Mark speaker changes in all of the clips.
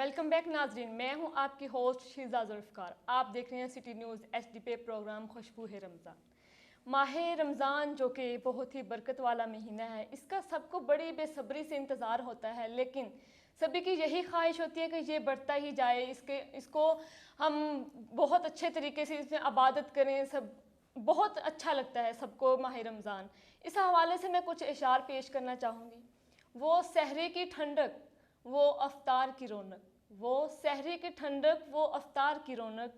Speaker 1: Welcome back नाजरीन, मैं हूं आपकी होस्ट शीज़ा जुल्फ़कार। आप देख रहे हैं सिटी न्यूज़ HD पे प्रोग्राम खुशबू है रमज़ान। माह रमज़ान जो कि बहुत ही बरकत वाला महीना है, इसका सबको बड़ी बेसब्री से इंतज़ार होता है, लेकिन सभी की यही ख्वाहिश होती है कि ये बढ़ता ही जाए, इसको हम बहुत अच्छे तरीके से इसमें इबादत करें। सब बहुत अच्छा लगता है सबको माह रमज़ान। इस हवाले से मैं कुछ इशार पेश करना चाहूँगी। वो सहरे की ठंडक, वो अफ्तार की रौनक, वो सहरी की ठंडक, वो अफ्तार की रौनक,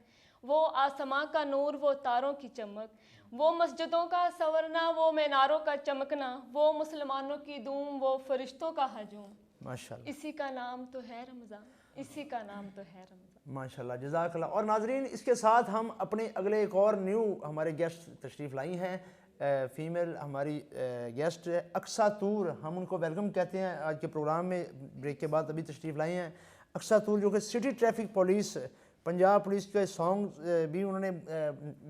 Speaker 1: वो आसमां का नूर, वो तारों की चमक, वो मस्जिदों का संवरना, वो मीनारों का चमकना, वो मुसलमानों की धूम, वो फरिश्तों का हजूम।
Speaker 2: माशाल्लाह,
Speaker 1: इसी का नाम तो है रमज़ान, इसी का नाम तो है रमज़ान।
Speaker 2: माशाल्लाह, जज़ाकल्लाह। और नाजरीन, इसके साथ हम अपने अगले एक और न्यू हमारे गेस्ट तशरीफ़ लाई हैं। फ़ीमेल हमारी गेस्ट है अक्सा तूर, हम उनको वेलकम कहते हैं। आज के प्रोग्राम में ब्रेक के बाद अभी तशरीफ़ लाई हैं अक्सा तूर, जो कि city traffic police, Punjab police के सॉन्ग भी उन्होंने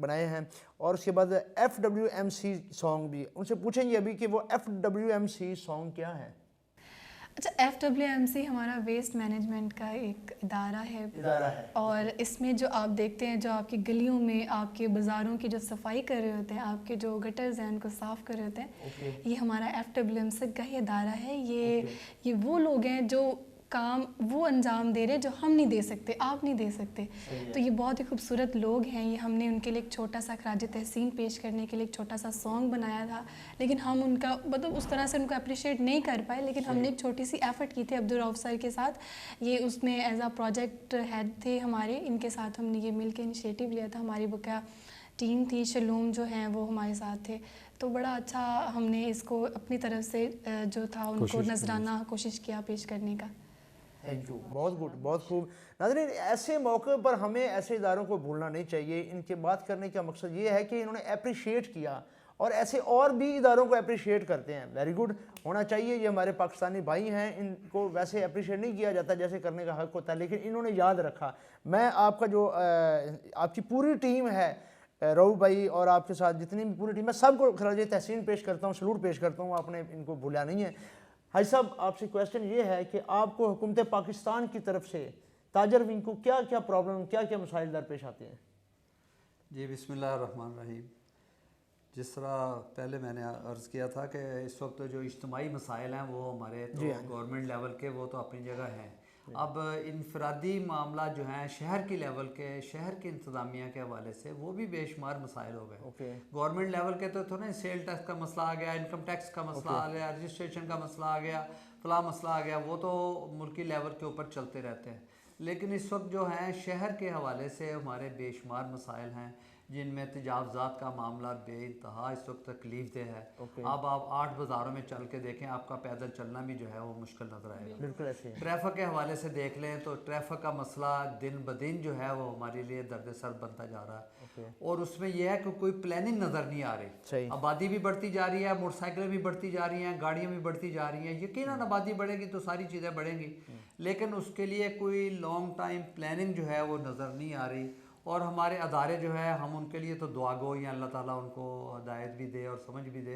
Speaker 2: बनाए हैं, और उसके बाद FWMC सॉन्ग भी। उनसे पूछेंगे अभी कि वो FWMC सॉन्ग क्या है।
Speaker 3: अच्छा, FWMC हमारा वेस्ट मैनेजमेंट का एक इदारा है और इसमें जो आप देखते हैं, जो आपकी गलियों में, आपके बाज़ारों की जो सफाई कर रहे होते हैं, आपके जो गटर्स हैं उनको साफ़ कर रहे होते हैं, ये हमारा FWMC का ही इदारा है। ये वो लोग हैं जो काम वो अंजाम दे रहे जो हम नहीं दे सकते, आप नहीं दे सकते। तो ये बहुत ही खूबसूरत लोग हैं। ये हमने उनके लिए एक छोटा सा खराज तहसीन पेश करने के लिए एक छोटा सा सॉन्ग बनाया था, लेकिन हम उनका मतलब उस तरह से उनको अप्रिशिएट नहीं कर पाए, लेकिन हमने एक छोटी सी एफ़र्ट की थी अब्दुल रऊफ़ सर के साथ। ये उसमें एज आ प्रोजेक्ट हेड थे हमारे, इनके साथ हमने ये मिल के इनिशिएटिव लिया था। हमारी बुका टीम थी, शलूम जो हैं वो हमारे साथ थे। तो बड़ा अच्छा हमने इसको अपनी तरफ से जो था उनको नजराना कोशिश किया पेश करने का।
Speaker 2: थैंक यू, बहुत गुड, बहुत खूब। नाज़रीन, ऐसे मौके पर हमें ऐसे इदारों को भूलना नहीं चाहिए। इनके बात करने का मकसद ये है कि इन्होंने अप्रिशिएट किया और ऐसे और भी इदारों को अप्रिशिएट करते हैं। वेरी गुड होना चाहिए। ये हमारे पाकिस्तानी भाई हैं, इनको वैसे अप्रिशिएट नहीं किया जाता जैसे करने का हक होता है, लेकिन इन्होंने याद रखा। मैं आपका जो आपकी पूरी टीम है, रऊफ़ भाई और आपके साथ जितनी भी पूरी टीम है, सबको खराज तहसीन पेश करता हूँ, सलूट पेश करता हूँ। आपने इनको भूला नहीं है। हाजी साहब, आपसे क्वेश्चन ये है कि आपको हुकूमत पाकिस्तान की तरफ से ताजर विंग को क्या क्या प्रॉब्लम, क्या क्या मसाइल दरपेश आते हैं?
Speaker 4: जी, बिस्मिल्लाहिर्रहमानिर्रहीम। जिस तरह पहले मैंने अर्ज़ किया था कि इस वक्त जो इज्तिमाई मसाइल हैं वो हमारे तो गवर्नमेंट लेवल के वो तो अपनी जगह हैं। अब इनफरादी मामला जो हैं शहर की लेवल के, शहर की इंतज़ामिया के हवाले से वो भी बेशुमार मसाइल हो गए। गवर्नमेंट लेवल के तो थोड़े सेल टैक्स का मसला आ गया, इनकम टैक्स का मसला आ गया, रजिस्ट्रेशन का मसला आ गया, फला मसला आ गया, वो तो मुल्की लेवल के ऊपर चलते रहते हैं। लेकिन इस वक्त जो हैं शहर के हवाले से हमारे बेशुमार मसाइल हैं, जिनमें तजावज़ात का मामला बेइंतहा इस वक्त तकलीफ दह है। अब आप 8 बाज़ारों में चल के देखें, आपका पैदल चलना भी जो है वो मुश्किल नज़र आएगा।
Speaker 2: बिल्कुल ऐसे है।
Speaker 4: ट्रैफिक के हवाले से देख लें तो ट्रैफिक का मसला दिन ब दिन जो है वो हमारे लिए दर्द सर बनता जा रहा है। और उसमें यह है कि कोई प्लानिंग नज़र नहीं आ रही। आबादी भी बढ़ती जा रही है, मोटरसाइकिलें भी बढ़ती जा रही हैं, गाड़ियाँ भी बढ़ती जा रही हैं। यकीनन आबादी बढ़ेगी तो सारी चीज़ें बढ़ेंगी, लेकिन उसके लिए कोई लॉन्ग टाइम प्लानिंग जो है वो नज़र नहीं आ रही। और हमारे अदारे जो है, हम उनके लिए तो दुआ गो या अल्लाह ताला उनको हिदायत भी दे और समझ भी दे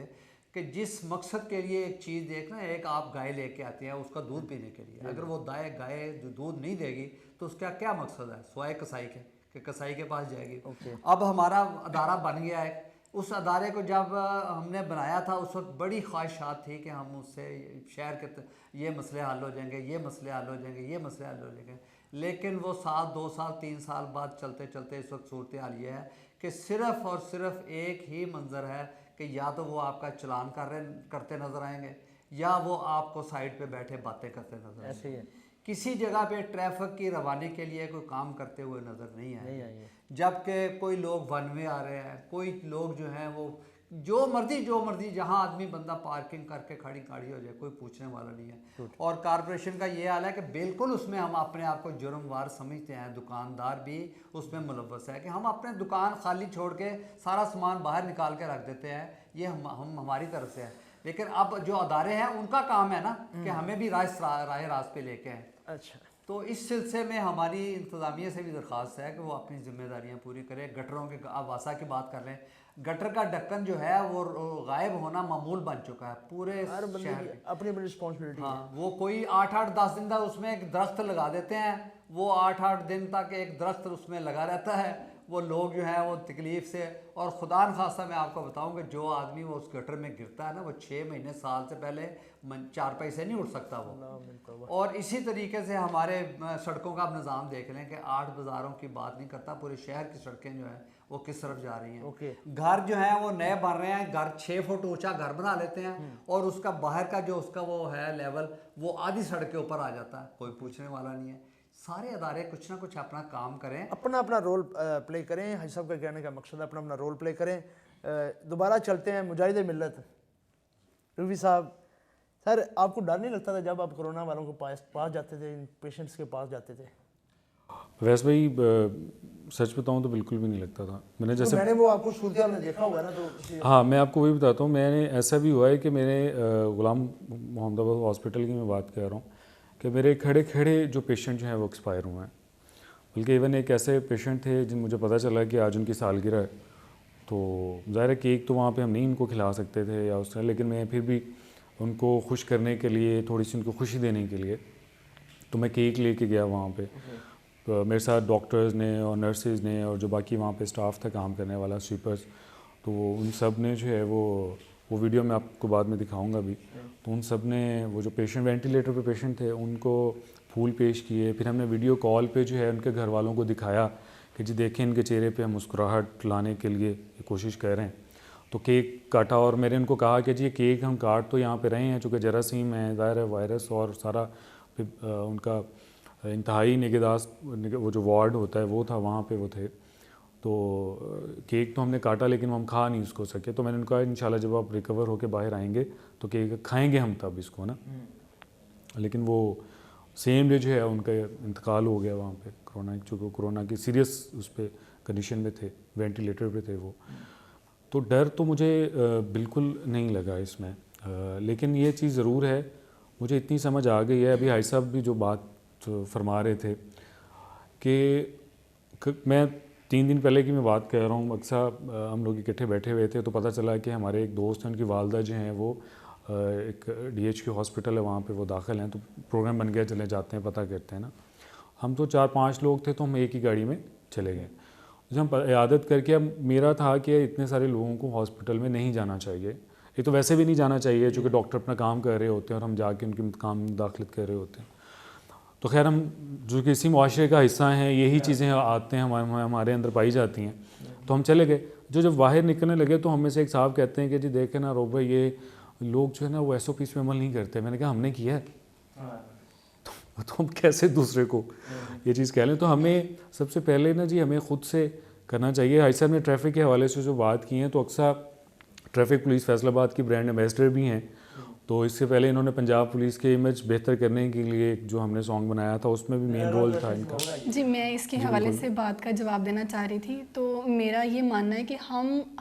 Speaker 4: कि जिस मकसद के लिए एक चीज़ देखना, एक आप गाय लेके आते हैं उसका दूध पीने के लिए, अगर वो गाय जो दूध नहीं देगी तो उसका क्या मकसद है, स्वाय कसाई के कि कसाई के पास जाएगी। अब हमारा अदारा बन गया है। उस अदारे को जब हमने बनाया था उस वक्त बड़ी ख्वाहिशात थी कि हम उससे शहर के ये मसले हल हो जाएंगे, ये मसले हल हो जाएंगे, ये मसले हल हो जाएंगे। लेकिन वो साल 2 साल 3 साल बाद चलते चलते इस वक्त सूरत हाल ये है कि सिर्फ़ और सिर्फ एक ही मंज़र है कि या तो वो आपका चलान करते नज़र आएंगे या वो आपको साइड पे बैठे बातें करते नज़र
Speaker 2: ऐसे ही है।
Speaker 4: किसी जगह पे ट्रैफिक की रवानी के लिए कोई काम करते हुए नज़र नहीं आए। जबकि कोई लोग वन वे आ रहे हैं, कोई लोग जो हैं वो जो मर्जी जहां आदमी बंदा पार्किंग करके खड़ी हो जाए, कोई पूछने वाला नहीं है। और कारपोरेशन का ये हाल है कि बिल्कुल उसमें हम अपने आप को जुर्मवार समझते हैं। दुकानदार भी उसमें मुलव्वस है कि हम अपने दुकान खाली छोड़ के सारा सामान बाहर निकाल के रख देते हैं। ये हम हमारी तरफ से है। लेकिन अब जो अदारे हैं उनका काम है ना कि हमें भी राह रास्त पे लेके आए।
Speaker 2: अच्छा,
Speaker 4: तो इस सिलसिले में हमारी इंतज़ामिया से भी दरख्वास्त है कि वो अपनी जिम्मेदारियां पूरी करें। गटरों के, आप वासा की बात कर रहे हैं, गटर का ढक्कन जो है वो गायब होना मामूल बन चुका है पूरे शहर में।
Speaker 2: अपनी अपनी रिस्पॉन्सिबिलिटी।
Speaker 4: हाँ, वो कोई 8-8-10 दिन तक उसमें एक दरख्त लगा देते हैं, वो 8-8 दिन तक एक दरख्त उसमें लगा रहता है, वो लोग जो है वो तकलीफ़ से, और खुदा न खासा मैं आपको बताऊं कि जो आदमी वो उस गटर में गिरता है ना, वो 6 महीने साल से पहले 4 पैसे नहीं उठ सकता वो। और इसी तरीके से हमारे सड़कों का आप निज़ाम देख लें कि 8 बाज़ारों की बात नहीं करता, पूरे शहर की सड़कें जो हैं वो किस तरफ जा रही हैं। घर जो है वो नए बन रहे हैं, घर 6 फुट ऊंचा घर बना लेते हैं और उसका बाहर का जो उसका वो है लेवल, वो आधी सड़क के ऊपर आ जाता है, कोई पूछने वाला नहीं है। सारे अदारे कुछ ना कुछ अपना काम करें,
Speaker 2: अपना अपना रोल प्ले करें। हाजी साहब का कहने का मकसद है अपना अपना रोल प्ले करें। दोबारा चलते हैं मुजाहिद मिल्लत रूफी साहब। सर, आपको डर नहीं लगता था जब आप कोरोना वालों के पास जाते थे, इन पेशेंट्स के पास जाते थे?
Speaker 5: वैसे भाई सच बताऊं तो बिल्कुल भी नहीं लगता था। मैंने
Speaker 2: वो आपको सूरत में देखा होगा ना, तो
Speaker 5: हाँ, मैं आपको वही बताता हूँ। मैंने ऐसा भी हुआ है कि मेरे गुलाम मोहम्मदाबाद हॉस्पिटल की मैं बात कर रहा हूँ कि मेरे खड़े खड़े जो पेशेंट जो हैं वो एक्सपायर हुए हैं। बल्कि इवन एक ऐसे पेशेंट थे जिन मुझे पता चला कि आज उनकी सालगिरह है, तो ज़ाहिर है केक तो वहाँ पे हम नहीं इनको खिला सकते थे या उस तरह, लेकिन मैं फिर भी उनको खुश करने के लिए, थोड़ी सी उनको खुशी देने के लिए, तो मैं केक लेके गया वहाँ पे। मेरे साथ डॉक्टर्स ने और नर्सेज ने और जो बाकी वहाँ पे स्टाफ था काम करने वाला, स्वीपर्स, तो उन सब ने जो है वो वीडियो मैं आपको बाद में दिखाऊंगा भी। तो उन सब ने, वो जो पेशेंट वेंटिलेटर पे पेशेंट थे, उनको फूल पेश किए। फिर हमने वीडियो कॉल पे जो है उनके घर वालों को दिखाया कि जी देखें इनके चेहरे पे हम मुस्कुराहट लाने के लिए कोशिश कर रहे हैं। तो केक काटा और मैंने उनको कहा कि जी ये केक हम काट तो यहाँ पे रहे हैं, चूँकि जरासीम है, ज़ाहिर है वायरस और सारा उनका इंतहाई निगहदाश्त, वो जो वार्ड होता है वो था, वहाँ पे वो थे। तो केक तो हमने काटा लेकिन हम खा नहीं उसको सके। तो मैंने उनका इंशाल्लाह जब आप रिकवर होके बाहर आएंगे तो केक खाएंगे हम तब इसको ना। लेकिन वो सेम डे जो है उनका इंतकाल हो गया वहाँ पे, कोरोना, चूँकि कोरोना की सीरियस उस पर कंडीशन में थे, वेंटिलेटर पे थे वो। तो डर तो मुझे बिल्कुल नहीं लगा इसमें, लेकिन ये चीज़ ज़रूर है, मुझे इतनी समझ आ गई है। अभी हाई साहब भी जो बात फरमा रहे थे कि मैं 3 दिन पहले की मैं बात कर रहा हूँ, अक्सर हम लोग इकट्ठे बैठे हुए थे तो पता चला कि हमारे एक दोस्त हैं, उनकी वालदा जो हैं वो एक DHQ हॉस्पिटल है वहाँ पे वो दाखिल हैं। तो प्रोग्राम बन गया, चले जाते हैं, पता करते हैं ना। हम तो 4-5 लोग थे, तो हम एक ही गाड़ी में चले गए। जब हम इयादत करके, अब मेरा था कि इतने सारे लोगों को हॉस्पिटल में नहीं जाना चाहिए, ये तो वैसे भी नहीं जाना चाहिए चूँकि डॉक्टर अपना काम कर रहे होते हैं और हम जाके उनके काम में दाखिलत कर रहे होते हैं। तो खैर हम जो किसी मुआशरे का हिस्सा हैं, यही चीज़ें आते हैं हमारे अंदर पाई जाती हैं, तो हम चले गए। जब बाहर निकलने लगे तो हम में से एक साहब कहते हैं कि जी देखें ना रोब भाई, ये लोग जो है ना वो SOPs पे अमल नहीं करते। मैंने कहा हमने किया है, तो हम कैसे दूसरे को ये चीज़ कह लें। तो हमें सबसे पहले ना जी हमें ख़ुद से करना चाहिए। हाई साहब ने ट्रैफिक के हवाले से जो बात की है, तो अक्सर ट्रैफिक पुलिस फैसलाबाद की ब्रांड एम्बेसडर भी हैं। तो इससे पहले इन्होंने पंजाब पुलिस के इमेज बेहतर करने के लिए जो हमने सॉन्ग बनाया था उसमें भी मेन रोल था इनका।
Speaker 3: जी, मैं इसके हवाले से बात का जवाब देना चाह रही थी। तो मेरा ये मानना है कि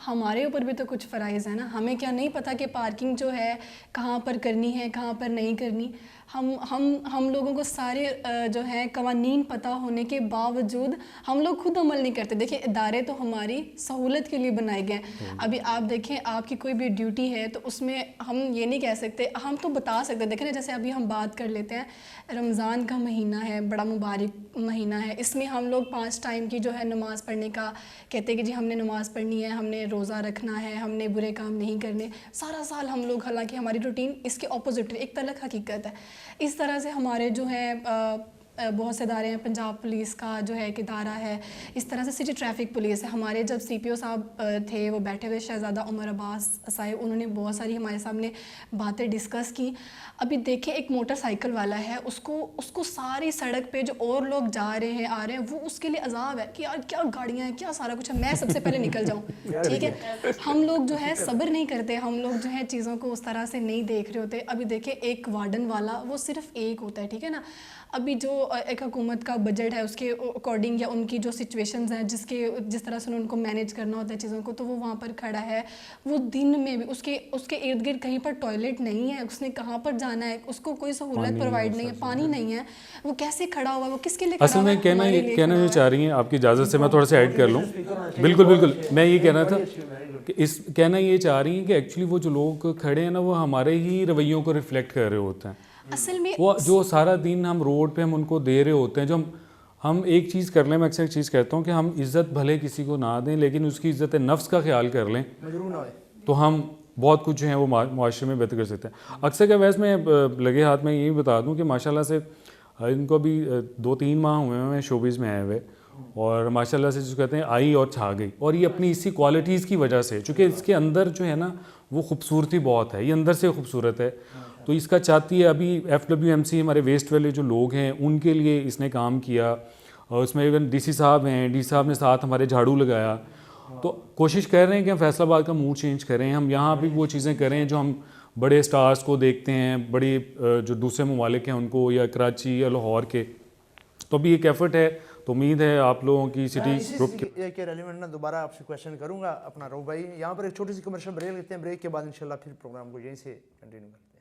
Speaker 3: हमारे ऊपर भी तो कुछ फ़राइज़ है ना। हमें क्या नहीं पता कि पार्किंग जो है कहाँ पर करनी है, कहाँ पर नहीं करनी। हम लोगों को सारे जो है कवानीन पता होने के बावजूद हम लोग खुद अमल नहीं करते। देखिए, इदारे तो हमारी सहूलत के लिए बनाए गए हैं। अभी आप देखें, आपकी कोई भी ड्यूटी है तो उसमें हम ये नहीं कह सकते, हम तो बता सकते। देखें ना, जैसे अभी हम बात कर लेते हैं, रमज़ान का महीना है, बड़ा मुबारक महीना है। इसमें हम लोग 5 टाइम की जो है नमाज़ पढ़ने का कहते हैं कि जी हमने नमाज़ पढ़नी है, हमने रोज़ा रखना है, हमने बुरे काम नहीं करने। सारा साल हम लोग, हालांकि हमारी रूटीन इसके ऑपोजिट है, एक तलख हकीकत है। इस तरह से हमारे जो है बहुत से इदारे हैं, पंजाब पुलिस का जो है एक इदारा है, इस तरह से सिटी ट्रैफिक पुलिस है। हमारे जब CPO साहब थे, वो बैठे हुए शहज़ादा उमर अब्बास साहिब, उन्होंने बहुत सारी हमारे सामने बातें डिस्कस की। अभी देखें, एक मोटरसाइकिल वाला है, उसको सारी सड़क पे जो और लोग जा रहे हैं, आ रहे हैं, वो उसके लिए अजाब है कि यार क्या गाड़ियाँ हैं, क्या सारा कुछ है, मैं सबसे पहले निकल जाऊँ। ठीक है, हम लोग जो है सब्र नहीं करते, हम लोग जो है चीज़ों को उस तरह से नहीं देख रहे होते। अभी देखें, एक वार्डन वाला वो सिर्फ एक होता है, ठीक है ना। अभी जो एक हुकूमत का बजट है उसके अकॉर्डिंग या उनकी जो सिचुएशंस हैं जिस तरह से उनको मैनेज करना होता है चीज़ों को, तो वो वहाँ पर खड़ा है। वो दिन में भी उसके इर्द गिर्द कहीं पर टॉयलेट नहीं है, उसने कहाँ पर जाना है, उसको कोई सहूलत प्रोवाइड नहीं है, पानी नहीं है, वो कैसे खड़ा हुआ है, वो किसके लिए
Speaker 5: असल में कहना ये चाह रही हैं, आपकी इजाज़त से मैं थोड़ा सा ऐड कर लूँ। बिल्कुल मैं ये कहना था कि कहना ये चाह रही हैं कि एक्चुअली वो जो लोग खड़े हैं ना, वो हमारे ही रवैयों को रिफ्लेक्ट कर रहे होते हैं।
Speaker 3: असल में
Speaker 5: वो जो सारा दिन हम रोड पे हम उनको दे रहे होते हैं, जो हम एक चीज़ कर लें, मैं अक्सर एक चीज़ कहता हूँ कि हम इज़्ज़त भले किसी को ना दें, लेकिन उसकी इज़्ज़त नफ्स का ख्याल कर लें तो हम बहुत कुछ जो है वो माशरे में बेहतर कर सकते हैं। अक्सर क्या वैसे मैं लगे हाथ में यही बता दूँ कि माशाल्लाह से इनको अभी 2-3 माह हुए हैं शोबिज़ में आए हुए, और माशाल्लाह से जो कहते हैं आई और छा गई, और ये अपनी इसी क्वालिटीज़ की वजह से, चूँकि इसके अंदर जो है ना वो खूबसूरती बहुत है, ये अंदर से खूबसूरत है, तो इसका चाहती है। अभी FWMC हमारे वेस्ट वाले जो लोग हैं उनके लिए इसने काम किया, और उसमें इवन DC साहब हैं, DC साहब ने साथ हमारे झाड़ू लगाया, तो कोशिश कर रहे हैं कि हम फैसलाबाद का मूड चेंज करें, हम यहाँ भी वो चीज़ें करें जो हम बड़े स्टार्स को देखते हैं, बड़ी जो दूसरे ममालिक हैं उनको, या कराची या लाहौर के, तो अभी एक एफर्ट है। तो उम्मीद है आप लोगों की सिटी ग्रुप
Speaker 2: के रेलिवेंट ना दोबारा आपसे क्वेश्चन करूंगा अपना रो भाई। यहाँ पर एक छोटी सी कमर्शियल ब्रेक लेते हैं, ब्रेक के बाद इंशाल्लाह फिर प्रोग्राम को यहीं से कंटिन्यू करते हैं।